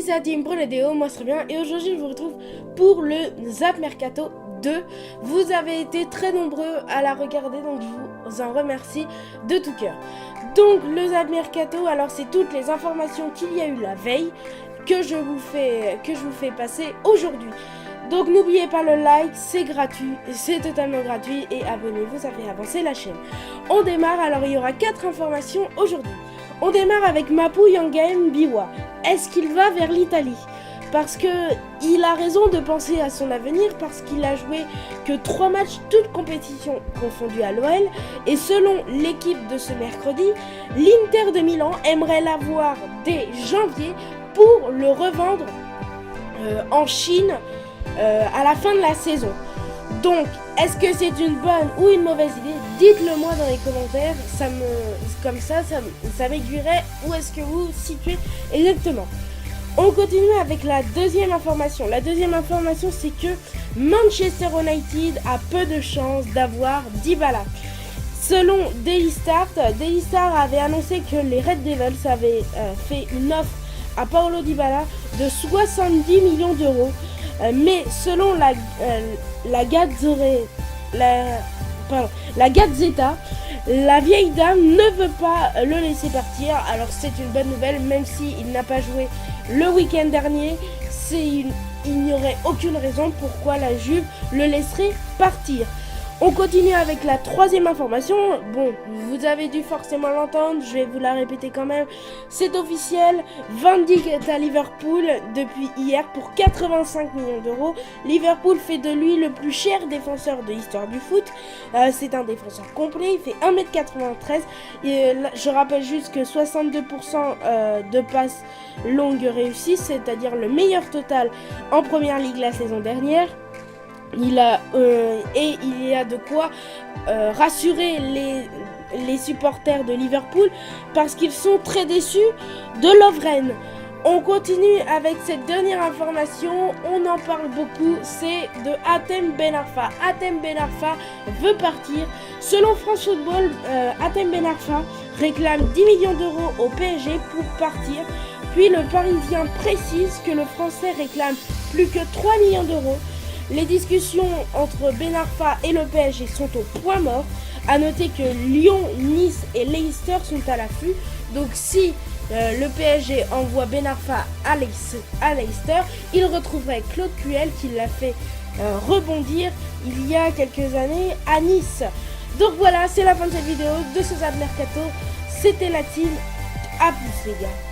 c'est la team Prenez-Déo, moi c'est bien, et aujourd'hui je vous retrouve pour le Zap Mercato 2. Vous avez été très nombreux à la regarder, donc je vous en remercie de tout cœur. Donc le Zap Mercato, alors c'est toutes les informations qu'il y a eu la veille que je vous fais passer aujourd'hui. Donc n'oubliez pas le like, c'est gratuit, c'est totalement gratuit, et abonnez-vous, ça fait avancer la chaîne. On démarre, alors il y aura 4 informations aujourd'hui. On démarre avec Mapou Yangaem Biwa. Est-ce qu'il va vers l'Italie? Parce que il a raison de penser à son avenir, parce qu'il a joué que 3 matchs, toutes compétitions confondues à l'OL, et selon l'équipe de ce mercredi, l'Inter de Milan aimerait l'avoir dès janvier pour le revendre en Chine à la fin de la saison. Donc, est-ce que c'est une bonne ou une mauvaise idée? Dites-le moi dans les commentaires, comme ça m'aiguillerait où est-ce que vous situez exactement. On continue avec la deuxième information. La deuxième information, c'est que Manchester United a peu de chances d'avoir Dybala. Selon Daily Star avait annoncé que les Red Devils avaient fait une offre à Paulo Dybala de 70 millions d'euros. Mais selon la Gazzetta, la vieille dame ne veut pas le laisser partir. Alors c'est une bonne nouvelle, même s'il n'a pas joué le week-end dernier. Il n'y aurait aucune raison pourquoi la Juve le laisserait partir. On continue avec la troisième information. Bon, vous avez dû forcément l'entendre, je vais vous la répéter quand même. C'est officiel, Van Dijk est à Liverpool depuis hier pour 85 millions d'euros. Liverpool fait de lui le plus cher défenseur de l'histoire du foot. C'est un défenseur complet, il fait 1m93. Je rappelle juste que 62% de passes longues réussies, c'est-à-dire le meilleur total en première ligue la saison dernière. Il y a de quoi rassurer les supporters de Liverpool parce qu'ils sont très déçus de Lovren. On continue avec cette dernière information, on en parle beaucoup, c'est de Hatem Ben Arfa. Hatem Ben Arfa veut partir. Selon France Football, Hatem Ben Arfa réclame 10 millions d'euros au PSG pour partir. Puis le Parisien précise que le Français réclame plus que 3 millions d'euros. Les discussions entre Ben Arfa et le PSG sont au point mort. A noter que Lyon, Nice et Leicester sont à l'affût. Donc si le PSG envoie Ben Arfa à Leicester, il retrouverait Claude Puel qui l'a fait rebondir il y a quelques années à Nice. Donc voilà, c'est la fin de cette vidéo de ce Zap Mercato. C'était la team. À plus les gars.